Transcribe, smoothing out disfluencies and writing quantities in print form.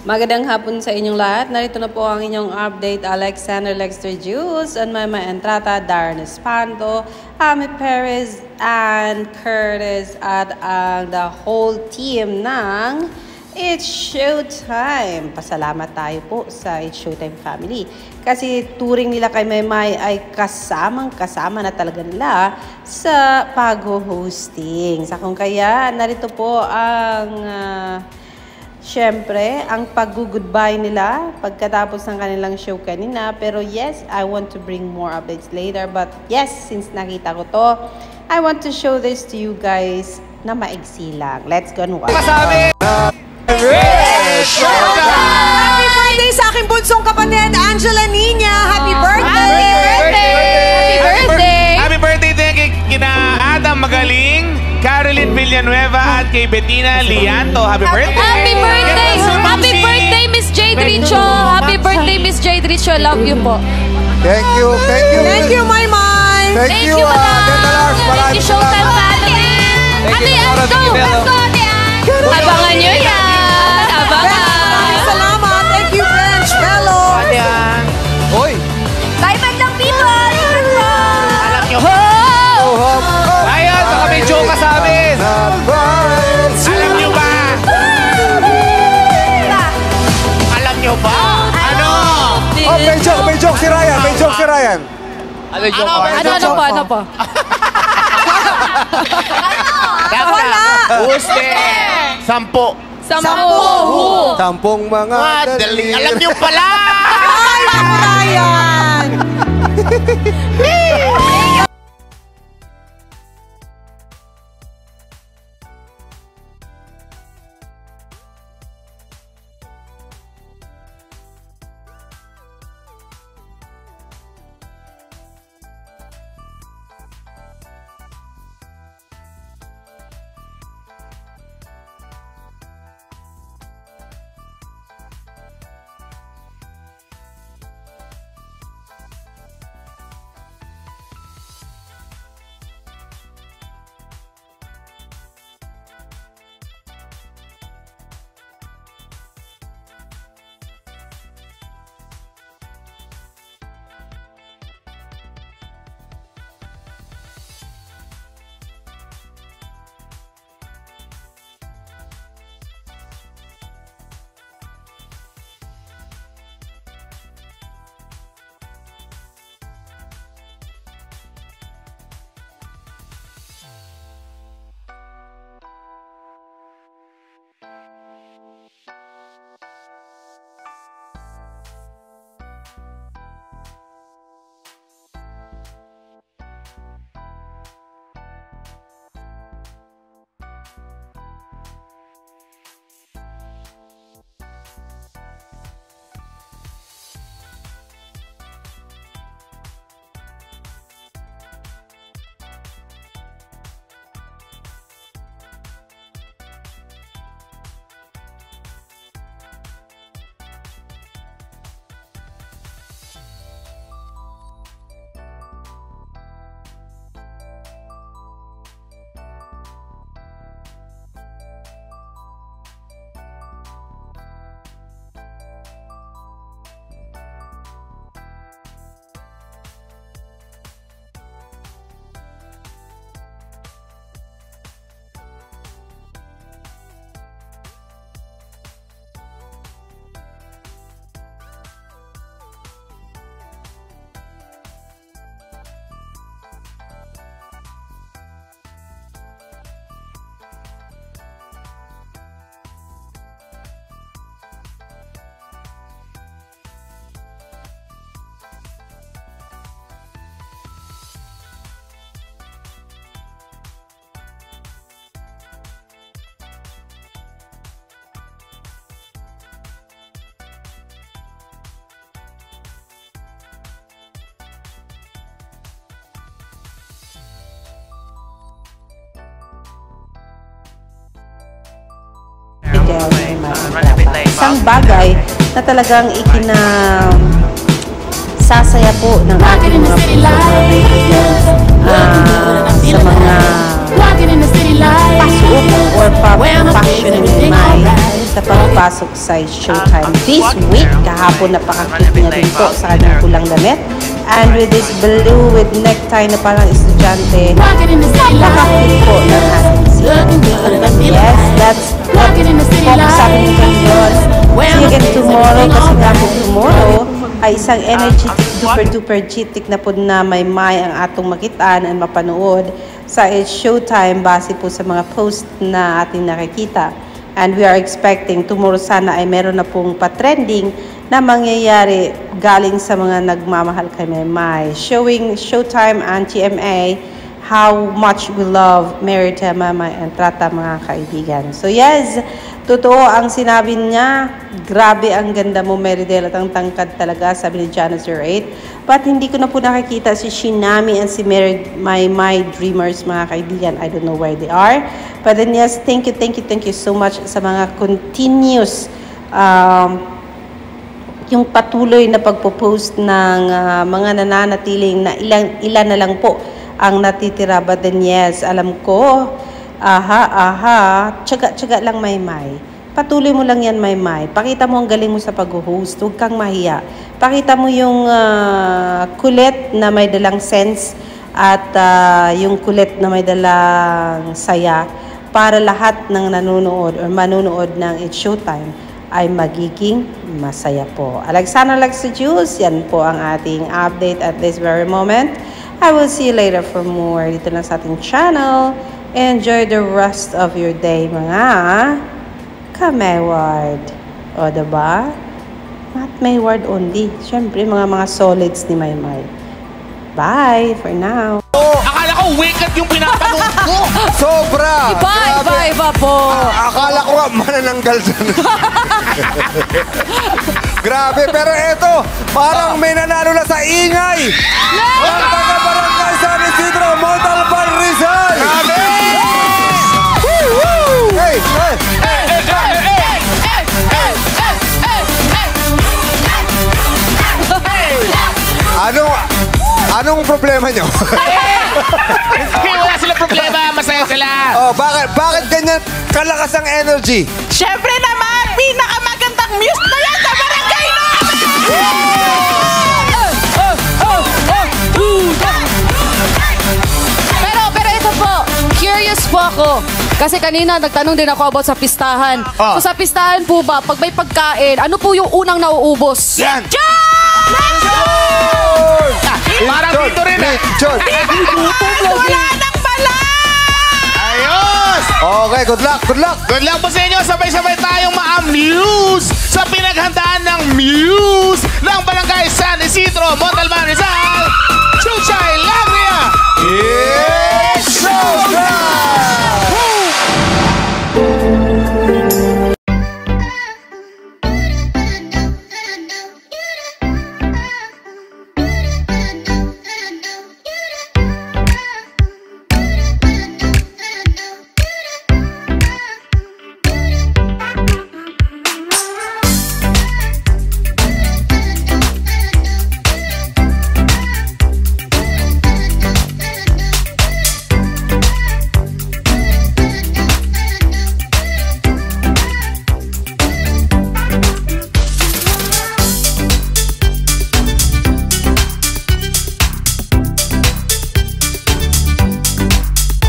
Magandang hapon sa inyong lahat. Narito na po ang inyong update. Alexander Lexter Jules and Mama Entrata, Darren Espanto, Ami Perez, and Curtis at ang the whole team ng It's Showtime. Pasalamat tayo po sa It's Showtime family. Kasi turing nila kay Maymay ay kasama na talaga nila sa pag-hosting. Sa kung kaya, narito po ang syempre, ang pag-goodbye nila pagkatapos ng kanilang show kanina. Pero yes, I want to bring more updates later. But yes, since nakita ko to, I want to show this to you guys na maigsi lang. Let's go and watch. Happy birthday sa aking bunsong kapatid, Angela Nina. Happy birthday! Happy birthday! Happy birthday din kay kina Adam Magaling, Caroline Villanueva at kay Bettina Lianto. Happy birthday! Happy birthday! Happy birthday, Miss Jade Richo! Happy birthday, Miss Jade Richo! Love you po. Thank you, thank you. Thank you, Maymay. Thank you, Thank you, Showtime family. Ate, let's go! Let's go, Ate Ann! Abangan nyo yan! Abangan! Salamat. Thank you, French fellow. Ate Ann. Hoy! Diamond lang, people! Alam nyo. Ayun, baka may joke ka sa amin. Alam nyo ba? Alam nyo ba? Ano? Oh, may joke si Ryan. May joke si Ryan. Ano joke? Ano po? Wala. Uste! Sampo. Tampong mga Daling alam nyo pala! Ay, Ryan. Isang bagay na talagang sasaya po ng ating mga kaibigan sa mga pasok or passion ni May sa pagpasok sa Showtime this week. Kahapon napaka-cute niya rin po sa kanyang pulang damit. And with this blue with necktie na parang estudyante, napaka-cute po ng ating scene. Yes, that's what focus sa akin nito yun. See you again tomorrow kasi nga po tomorrow ay isang energetic, super chitik na po na may ang atong makitaan and mapanood sa It's Showtime base po sa mga post na ating nakikita. And we are expecting tomorrow sana ay meron na pong pa-trending na mangyayari galing sa mga nagmamahal kay Maymay. Showing Showtime and TMA how much we love Merita, Maymay, and Trata, mga kaibigan. So yes, totoo ang sinabi niya. Grabe ang ganda mo, Meridel, at ang tangkad talaga, sabi ni Jana 08. But hindi ko na po nakikita si Shinami and si My Dreamers, mga kaibigan. I don't know where they are. But then yes, thank you so much sa mga continuous yung patuloy na pagpo-post ng mga nananatiling na ilan na lang po ang natitira. But then yes, alam ko, tsaga lang Maymay. Patuloy mo lang yan Maymay. Pakita mo ang galing mo sa pag-host. Huwag kang mahiya. Pakita mo yung kulit na may dalang sense at yung kulit na may dalang saya para lahat ng nanonood or manunood ng It's Showtime ay magiging masaya po. Alexander Lexter Juice, yan po ang ating update at this very moment. I will see you later for more dito lang sa ating channel. Enjoy the rest of your day, mga ka-Mayward. O, diba? Not Mayward only. Siyempre, mga solids ni Maymay. Bye for now. Akala ko wicked yung pinapanood ko. Sobra! Iba po. Akala ko nga manananggal dyan. Grabe, pero eto, parang may nanalo na sa ingay. Ang taga-barangay San Isidro, Montalban, Rizal. Grabe! Hey! Anong problema nyo? Wala sila problema, masaya sila. Oh, bakit ganyan kalakas ang energy? Siyempre naman, pinakamagandang muse na yan sa barangay namin! Pero ito po, curious po ako. Kasi kanina nagtanong din ako about sa pistahan. So sa pistahan po ba, pag may pagkain, ano po yung unang nauubos? Yan! Parang dito rin John! Wala nang pala! Ayos! Okay, good luck! Good luck po sa inyo. Sabay-sabay tayong ma-amuse sa pinaghandaan ng Muse ng Barangay San Isidro, Montalban, Rizal!